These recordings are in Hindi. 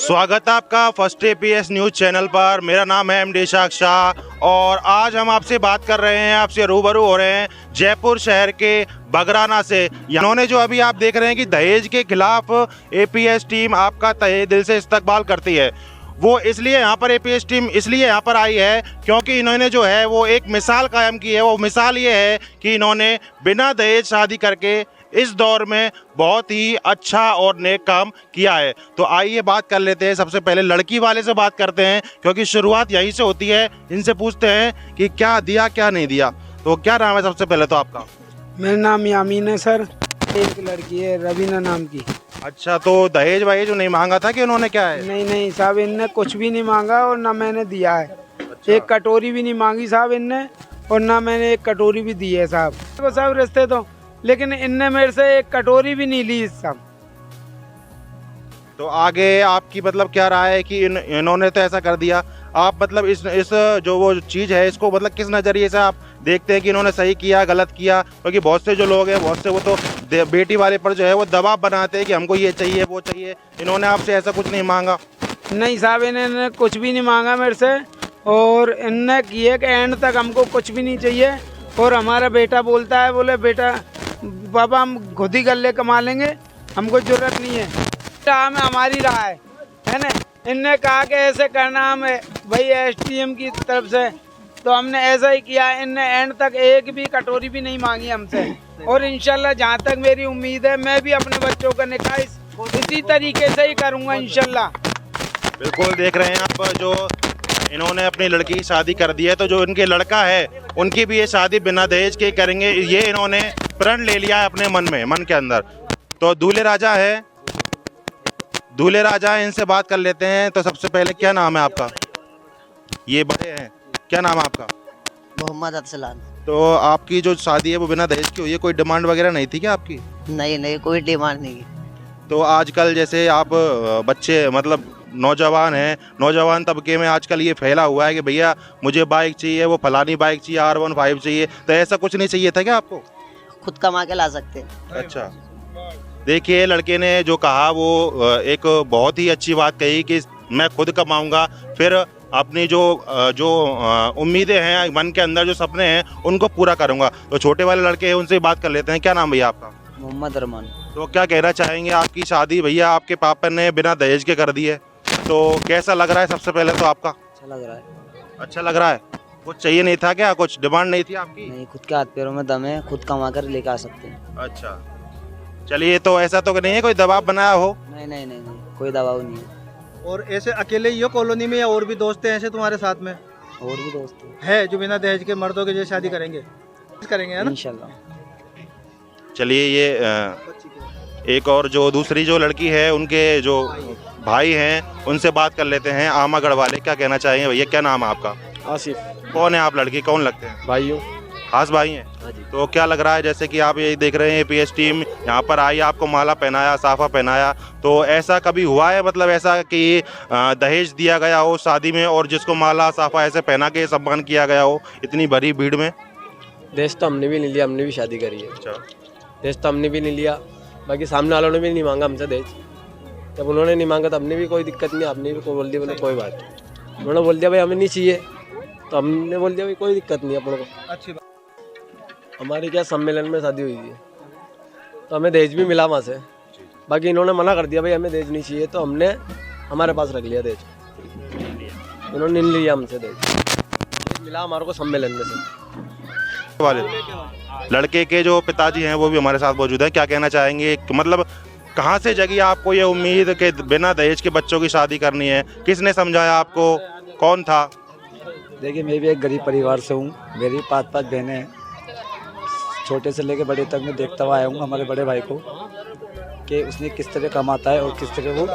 स्वागत है आपका फर्स्ट एपीएस न्यूज़ चैनल पर। मेरा नाम है एमडी शाह और आज हम आपसे बात कर रहे हैं, आपसे रूबरू हो रहे हैं जयपुर शहर के बगराना से। इन्होंने जो अभी आप देख रहे हैं कि दहेज के खिलाफ एपीएस टीम आपका तहे दिल से इस्तकबाल करती है। वो इसलिए यहाँ पर एपीएस टीम इसलिए यहाँ पर आई है क्योंकि इन्होंने जो है वो एक मिसाल कायम की है। वो मिसाल ये है कि इन्होंने बिना दहेज शादी करके इस दौर में बहुत ही अच्छा और नेक काम किया है। तो आइए बात कर लेते हैं। सबसे पहले लड़की वाले से बात करते हैं क्योंकि शुरुआत यहीं से होती है। इनसे पूछते हैं कि क्या दिया क्या नहीं दिया। तो क्या नाम है सबसे पहले तो आपका? मेरा नाम यामीन है सर। एक लड़की है रवीना नाम की। अच्छा, तो दहेज वहेज नहीं मांगा था कि उन्होंने क्या है? नहीं साहब, इनने कुछ भी नहीं मांगा और ना मैंने दिया है। अच्छा। एक कटोरी भी नहीं मांगी साहब इनने और ना मैंने एक कटोरी भी दी है साहब। तो साहब रिश्ते तो, लेकिन इनने मेरे से एक कटोरी भी नहीं ली साहब। तो आगे आपकी मतलब क्या राय है कि इन्होंने तो ऐसा कर दिया, आप मतलब इस जो वो चीज़ है इसको मतलब किस नज़रिए से आप देखते हैं कि इन्होंने सही किया गलत किया? क्योंकि बहुत से जो लोग हैं, बहुत से वो तो बेटी वाले पर जो है वो दबाव बनाते हैं कि हमको ये चाहिए वो चाहिए। इन्होंने आपसे ऐसा कुछ नहीं मांगा? नहीं साहब, इन्होंने कुछ भी नहीं मांगा मेरे से और इनने किए कि एंड तक हमको कुछ भी नहीं चाहिए। और हमारा बेटा बोलता है, बोले बेटा बाबा हम खुद ही गल्ले कमा लेंगे, हमको जरूरत नहीं है। हमें हमारी राय है ना, इनने कहा कि ऐसे करना हमें भाई एसटीएम की तरफ से, तो हमने ऐसा ही किया। इनने एंड तक एक भी कटोरी भी नहीं मांगी हमसे। और इंशाल्लाह जहाँ तक मेरी उम्मीद है मैं भी अपने बच्चों का निकाह इसी तरीके से ही करूँगा इंशाल्लाह। बिल्कुल देख रहे हैं आप, जो इन्होंने अपनी लड़की की शादी कर दी है, तो जो इनके लड़का है उनकी भी ये शादी बिना दहेज के करेंगे, ये इन्होंने प्रण ले लिया है अपने मन के अंदर। तो दूल्हे राजा है, इनसे बात कर लेते हैं। तो सबसे पहले क्या नाम है आपका? ये बड़े हैं, क्या नाम है आपका? मोहम्मद अफसलान। तो आपकी जो शादी है वो बिना दहेज की हुई है, कोई डिमांड वगैरह नहीं थी क्या आपकी? नहीं कोई डिमांड नहीं। तो आजकल जैसे आप बच्चे मतलब नौजवान हैं, नौजवान तबके में आजकल ये फैला हुआ है कि भैया मुझे बाइक चाहिए, वो फलानी बाइक चाहिए, R15 चाहिए। तो ऐसा कुछ नहीं चाहिए था क्या आपको? खुद कमा के ला सकते हैं। अच्छा, देखिए लड़के ने जो कहा वो एक बहुत ही अच्छी बात कही कि मैं खुद कमाऊंगा, फिर अपनी जो उम्मीदें हैं मन के अंदर, जो सपने हैं उनको पूरा करूंगा। तो छोटे वाले लड़के हैं, उनसे बात कर लेते हैं। क्या नाम भैया आपका? मोहम्मद अरमान। तो क्या कहना चाहेंगे? आपकी शादी भैया आपके पापा ने बिना दहेज के कर दी है, तो कैसा लग रहा है सबसे पहले तो आपका? अच्छा लग रहा है। अच्छा लग रहा है। कुछ चाहिए नहीं था क्या? कुछ डिमांड नहीं थी आपकी? नहीं, खुद के हाथ पैरों में दम है, खुद कमा कर लेके आ सकते हैं। अच्छा चलिए, तो ऐसा तो नहीं है कोई दबाव बनाया हो? नहीं कोई दबाव नहीं है। और ऐसे अकेले ही हो कॉलोनी में या और भी दोस्त हैं ऐसे तुम्हारे साथ में? और भी दोस्त है जो बिना दहेज के मर्दों के जैसे शादी करेंगे है ना? इंशाल्लाह। चलिए, ये एक और जो दूसरी जो लड़की है उनके जो भाई हैं उनसे बात कर लेते हैं। आमागढ़ वाले, क्या कहना चाहेंगे भैया? क्या नाम है आपका? आसिफ। कौन है आप? लड़की कौन लगते हैं? भाइयों। खास भाई हैं। तो क्या लग रहा है, जैसे कि आप ये देख रहे हैं एपीएस टीम यहाँ पर आई, आपको माला पहनाया, साफा पहनाया, तो ऐसा कभी हुआ है मतलब ऐसा कि दहेज दिया गया हो शादी में और जिसको माला साफा ऐसे पहना के सम्मान किया गया हो इतनी बड़ी भीड़ में? दहेज तो हमने भी नहीं लिया, हमने भी शादी करी है। अच्छा। दहेज तो हमने भी नहीं लिया, बाकी सामने वालों ने भी नहीं मांगा हमसे दहेज। जब उन्होंने नहीं मांगा तो हमने भी कोई दिक्कत नहीं, आपने भी बोल दिया कोई बात नहीं। उन्होंने बोल दिया भाई हमें नहीं चाहिए, तो हमने बोल दिया भाई कोई दिक्कत नहीं अपन को। अच्छी बात। हमारी क्या सम्मेलन में शादी हुई थी, तो हमें दहेज भी मिला वहाँ से। बाकी इन्होंने मना कर दिया भाई हमें दहेज नहीं चाहिए, तो हमने हमारे पास रख लिया दहेज। इन्होंने नहीं लिया हमसे दहेज, मिला हमारे को सम्मेलन में से। वाले लड़के के जो पिताजी हैं वो भी हमारे साथ मौजूद हैं। क्या कहना चाहेंगे? मतलब कहाँ से जगी आपको ये उम्मीद कि बिना दहेज के बच्चों की शादी करनी है? किसने समझाया आपको? कौन था? देखिए, मैं भी एक गरीब परिवार से हूँ। मेरी 5 बहनें हैं। छोटे से लेकर बड़े तक मैं देखता हुआ आया हूँ हमारे बड़े भाई को कि उसने किस तरह कमाता है और किस तरह वो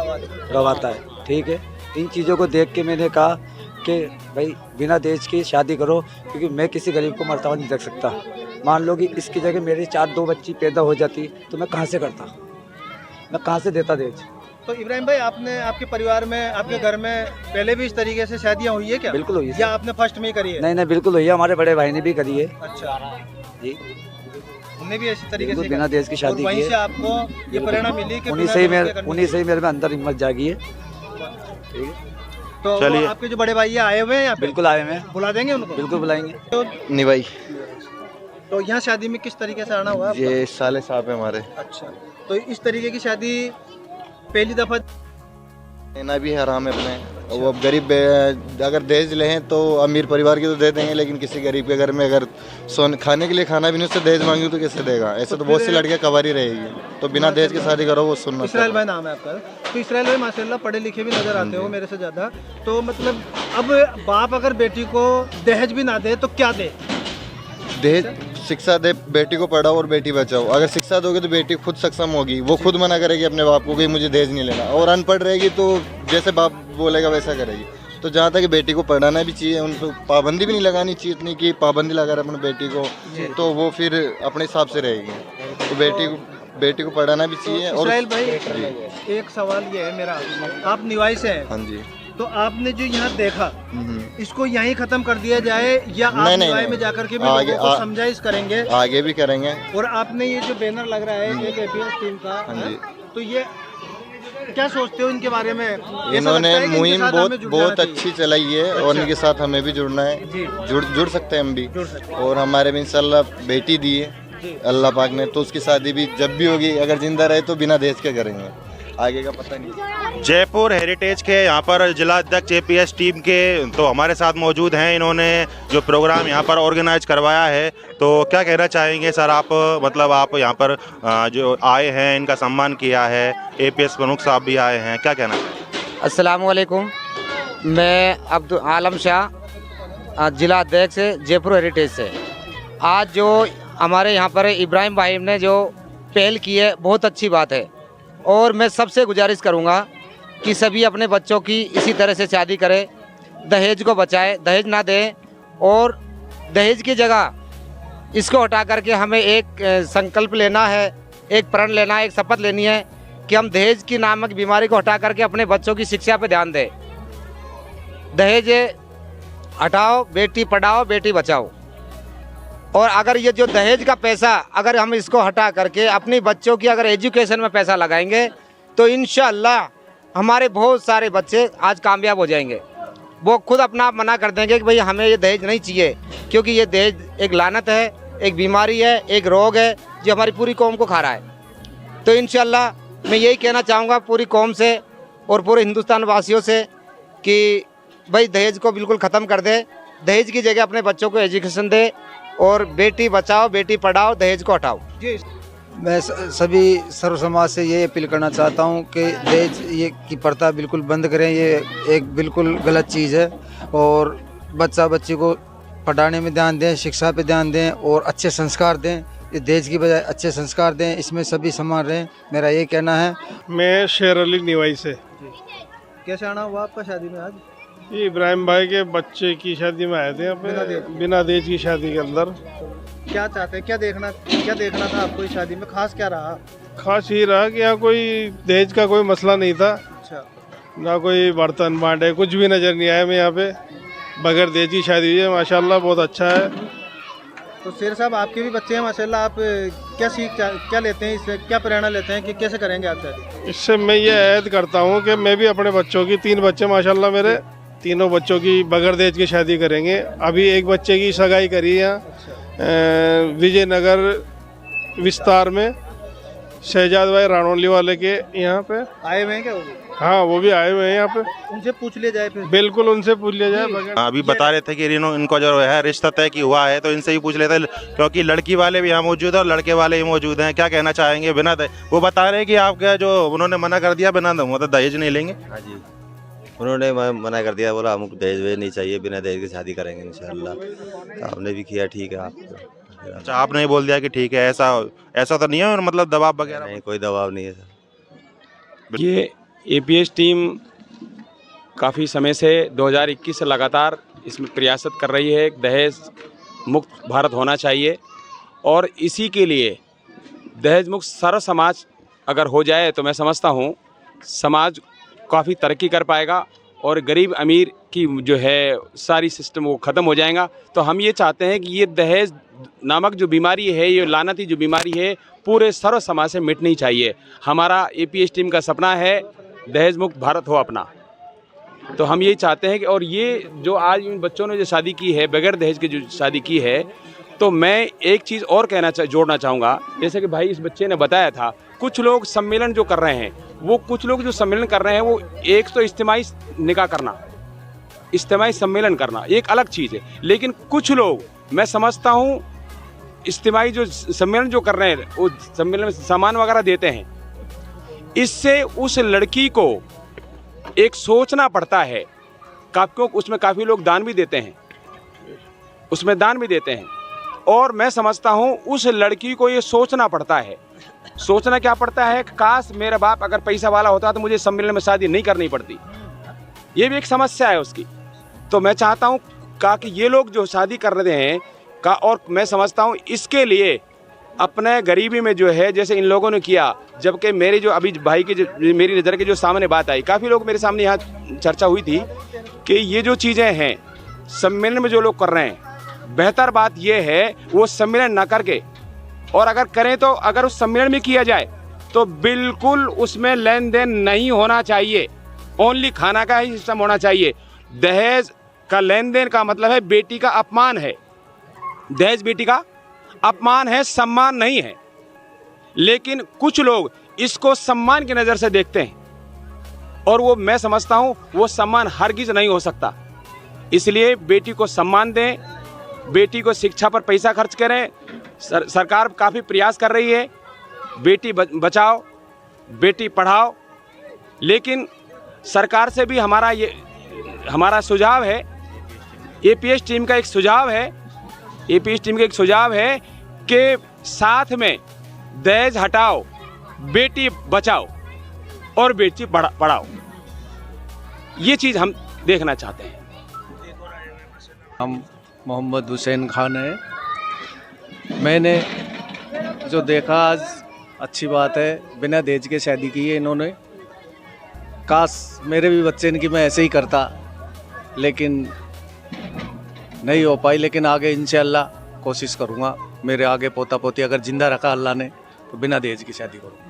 गवाता है। ठीक है, इन चीज़ों को देख के मैंने कहा कि भाई बिना दहेज की शादी करो, क्योंकि मैं किसी गरीब को मरता हुआ नहीं देख सकता। मान लो कि इसकी जगह मेरी 2 बच्ची पैदा हो जाती तो मैं कहाँ से करता, मैं कहाँ से देता दहेज? तो इब्राहिम भाई, आपने आपके परिवार में, आपके घर में पहले भी इस तरीके से शादियाँ हुई है क्या? बिल्कुल हुई है। या आपने फर्स्ट में ही करी है? नहीं बिल्कुल हुई है, हमारे बड़े भाई ने भी करी है। अच्छा जी, उन्हें भी इसी तरीके से बिना दहेज की शादी की वहीं है। से आपको ये प्रेरणा मिली कि उन्हीं से ही मेरे अंदर हिम्मत जागी है ठीक है, तो चलिए। वो आपके जो बड़े भाई आए हुए हैं यहाँ पे, बिल्कुल आए हैं, बुला देंगे उनको? बिल्कुल बुलाएंगे। तो, निभाई तो यहाँ शादी में किस तरीके से आना हुआ आपका? ये साले साहब है हमारे, अच्छा, तो इस तरीके की शादी पहली दफा? लेना भी हराम है अपने। वो अब गरीब अगर दहेज लें तो अमीर परिवार की तो दे देंगे, लेकिन किसी गरीब के घर में अगर खाने के लिए खाना भी नहीं उससे दहेज मांगी तो कैसे देगा? ऐसे तो बहुत सी लड़कियां कवारी रहेगी, तो बिना दहेज की शादी करो वो सुनना। इसराइल भाई नाम है आपका। तो इसराइल भाई माशाल्लाह पढ़े लिखे भी नजर आते हो मेरे से ज़्यादा। तो मतलब अब बाप अगर बेटी को दहेज भी ना दे तो क्या दे? दहेज शिक्षा दे, बेटी को पढ़ाओ और बेटी बचाओ। अगर शिक्षा दोगे तो बेटी खुद सक्षम होगी, वो खुद मना करेगी अपने बाप को कि मुझे दहेज नहीं लेना, और अनपढ़ रहेगी तो जैसे बाप बोलेगा वैसा करेगी। तो जहाँ तक बेटी को पढ़ाना भी चाहिए, उन पर पाबंदी भी नहीं लगानी चाहिए इतनी कि पाबंदी लगा रहे अपने बेटी को, तो वो फिर अपने हिसाब से रहेगी। तो बेटी को पढ़ाना भी चाहिए। और इसराइल भाई एक सवाल ये है मेरा, आप निवाई से हैं, हाँ जी, तो आपने जो यहाँ देखा इसको यहीं खत्म कर दिया जाए या आप नहीं, निवाई नहीं, में जाकर के भी आगे- लोगों को समझाइश करेंगे? आगे भी करेंगे। और आपने ये जो बैनर लग रहा है एक एपीएस टीम का, हाँ जी। तो ये क्या सोचते हो इनके बारे में? ऐसा इन्होंने लगता है कि इनके मुहिम साथ हमें जुड़ बहुत जाना अच्छी चलाई है, और इनके साथ हमें भी जुड़ना है। जुड़ सकते हैं हम भी, और हमारे भी इंशाल्लाह बेटी दी है अल्लाह पाक ने, तो उसकी शादी भी जब भी होगी अगर जिंदा रहे तो बिना दहेज के करेंगे, आगे का पता नहीं। जयपुर हेरिटेज के यहाँ पर जिला अध्यक्ष एपीएस टीम के तो हमारे साथ मौजूद हैं। इन्होंने जो प्रोग्राम यहाँ पर ऑर्गेनाइज करवाया है, तो क्या कहना चाहेंगे सर आप? मतलब आप यहाँ पर जो आए हैं, इनका सम्मान किया है, एपीएस प्रमुख साहब भी आए हैं, क्या कहना चाहेंगे? अस्सलाम वालेकुम, मैं अब्दुल आलम शाह, जिला अध्यक्ष जयपुर हेरिटेज से। आज जो हमारे यहाँ पर इब्राहिम भाई ने जो पहल की है, बहुत अच्छी बात है, और मैं सबसे गुजारिश करूँगा कि सभी अपने बच्चों की इसी तरह से शादी करें, दहेज को बचाएं, दहेज ना दें, और दहेज की जगह इसको हटा करके हमें एक संकल्प लेना है, एक प्रण लेना है, एक शपथ लेनी है कि हम दहेज की नामक बीमारी को हटा करके अपने बच्चों की शिक्षा पे ध्यान दें। दहेज हटाओ, बेटी पढ़ाओ, बेटी बचाओ। और अगर ये जो दहेज का पैसा अगर हम इसको हटा करके अपनी बच्चों की अगर एजुकेशन में पैसा लगाएंगे तो इंशाअल्लाह हमारे बहुत सारे बच्चे आज कामयाब हो जाएंगे। वो खुद अपना आप मना कर देंगे कि भाई हमें ये दहेज नहीं चाहिए, क्योंकि ये दहेज एक लानत है, एक बीमारी है, एक रोग है जो हमारी पूरी कौम को खा रहा है। तो इंशाअल्लाह मैं यही कहना चाहूँगा पूरी कौम से और पूरे हिंदुस्तान वासियों से कि भाई दहेज को बिल्कुल ख़त्म कर दे, दहेज की जगह अपने बच्चों को एजुकेशन दे, और बेटी बचाओ, बेटी पढ़ाओ, दहेज को हटाओ। मैं सभी सर्व समाज से ये अपील करना चाहता हूँ कि दहेज ये की प्रथा बिल्कुल बंद करें। ये एक बिल्कुल गलत चीज़ है, और बच्ची को पढ़ाने में ध्यान दें, शिक्षा पे ध्यान दें, और अच्छे संस्कार दें। ये दहेज की बजाय अच्छे संस्कार दें, इसमें सभी समान रहें, मेरा ये कहना है। मैं शेर अली निवाई से। कैसे आना हुआ आपका शादी में आज? ये इब्राहिम भाई के बच्चे की शादी में आए थे यहाँ पे, बिना दहेज की शादी के अंदर। क्या चाहते हैं, क्या देखना था आपको इस शादी में? खास क्या रहा? खास ये रहा कि यहाँ कोई दहेज का कोई मसला नहीं था, अच्छा, ना कोई बर्तन बांटे, कुछ भी नज़र नहीं आया। मैं यहाँ पे बगैर दहेज की शादी हुई है, माशाल्लाह बहुत अच्छा है। तो शेर साहब आपके भी बच्चे हैं माशाल्लाह, आप क्या लेते हैं इससे, क्या प्रेरणा लेते हैं कि कैसे करेंगे आप शादी? इससे मैं ये ऐद करता हूँ कि मैं भी अपने बच्चों की, 3 बच्चे माशाल्लाह मेरे, तीनों बच्चों की बगैर दहेज की शादी करेंगे। अभी एक बच्चे की सगाई करी है विजयनगर विस्तार में, शहजाद भाई रानौली वाले के यहाँ पे आए हुए हैं क्या वो भी? हाँ, वो भी आए हुए हैं यहाँ पे। उनसे पूछ लिया जाए फिर? बिल्कुल, उनसे पूछ लिया जाए। अभी बता रहे थे कि इनको जो है रिश्ता तय की हुआ है, तो इनसे ही पूछ लेते हैं, क्योंकि लड़की वाले भी यहाँ मौजूद है और लड़के वाले ही मौजूद हैं। क्या कहना चाहेंगे? बिना वो बता रहे हैं कि आपका जो उन्होंने मना कर दिया, बिना मतलब दहेज नहीं लेंगे। हाँ जी, उन्होंने मना कर दिया, बोला हमको दहेज वेज नहीं चाहिए, बिना दहेज की शादी करेंगे इंशाल्लाह। तो हमने भी किया, ठीक है आप। अच्छा, आपने ही बोल दिया कि ठीक है, ऐसा तो नहीं है मतलब दबाव वगैरह? नहीं, कोई दबाव नहीं है सर। ये एपीएस टीम काफ़ी समय से 2021 से लगातार इसमें प्रयासत कर रही है, दहेज मुक्त भारत होना चाहिए, और इसी के लिए दहेज मुक्त सारा समाज अगर हो जाए तो मैं समझता हूँ समाज काफ़ी तरक्की कर पाएगा, और गरीब अमीर की जो है सारी सिस्टम वो ख़त्म हो जाएगा। तो हम ये चाहते हैं कि ये दहेज नामक जो बीमारी है, ये लानती जो बीमारी है, पूरे सर्व समाज से मिटनी चाहिए। हमारा एपीएस टीम का सपना है दहेज मुक्त भारत हो अपना। तो हम यही चाहते हैं कि, और ये जो आज इन बच्चों ने जो शादी की है बगैर दहेज की, जो शादी की है, तो मैं एक चीज़ और जोड़ना चाहूँगा। जैसे कि भाई इस बच्चे ने बताया था, कुछ लोग सम्मेलन जो कर रहे हैं, वो कुछ लोग जो सम्मेलन कर रहे हैं, वो एक तो इज्तिमाई निकाह करना, इज्तिमाई सम्मेलन करना एक अलग चीज़ है, लेकिन कुछ लोग मैं समझता हूँ इज्तिमाई जो सम्मेलन जो कर रहे हैं, वो सम्मेलन में सामान वगैरह देते हैं, इससे उस लड़की को एक सोचना पड़ता है। क्यों उसमें काफ़ी लोग दान भी देते हैं, उसमें दान भी देते हैं, और मैं समझता हूँ उस लड़की को ये सोचना पड़ता है। सोचना क्या पड़ता है, काश मेरा बाप अगर पैसा वाला होता तो मुझे सम्मेलन में शादी नहीं करनी पड़ती। ये भी एक समस्या है उसकी। तो मैं चाहता हूँ कि ये लोग जो शादी कर रहे हैं और मैं समझता हूँ इसके लिए अपने गरीबी में जो है, जैसे इन लोगों ने किया, जबकि मेरे जो अभी भाई की जो मेरी नज़र के जो सामने बात आई, काफ़ी लोग मेरे सामने यहाँ चर्चा हुई थी कि ये जो चीज़ें हैं सम्मेलन में जो लोग कर रहे हैं, बेहतर बात यह है वो सम्मेलन ना करके, और अगर करें तो अगर उस सम्मेलन में किया जाए तो बिल्कुल उसमें लेन देन नहीं होना चाहिए, ओनली खाना का ही सिस्टम होना चाहिए। दहेज का लेन देन का मतलब है बेटी का अपमान है, दहेज बेटी का अपमान है, सम्मान नहीं है। लेकिन कुछ लोग इसको सम्मान की नज़र से देखते हैं, और वो मैं समझता हूँ वो सम्मान हरगिज नहीं हो सकता। इसलिए बेटी को सम्मान दें, बेटी को शिक्षा पर पैसा खर्च करें। सरकार काफ़ी प्रयास कर रही है, बेटी बचाओ बेटी पढ़ाओ, लेकिन सरकार से भी हमारा सुझाव है, एपीएस टीम का एक सुझाव है, कि साथ में दहेज हटाओ, बेटी बचाओ और बेटी पढ़ाओ। ये चीज़ हम देखना चाहते हैं। हम मोहम्मद हुसैन खान है। मैंने जो देखा आज अच्छी बात है, बिना दहेज के शादी की है इन्होंने। काश मेरे भी बच्चे इनकी मैं ऐसे ही करता, लेकिन नहीं हो पाई। लेकिन आगे इंशाअल्लाह कोशिश करूँगा, मेरे आगे पोता पोती अगर जिंदा रखा अल्लाह ने, तो बिना दहेज की शादी करूँ।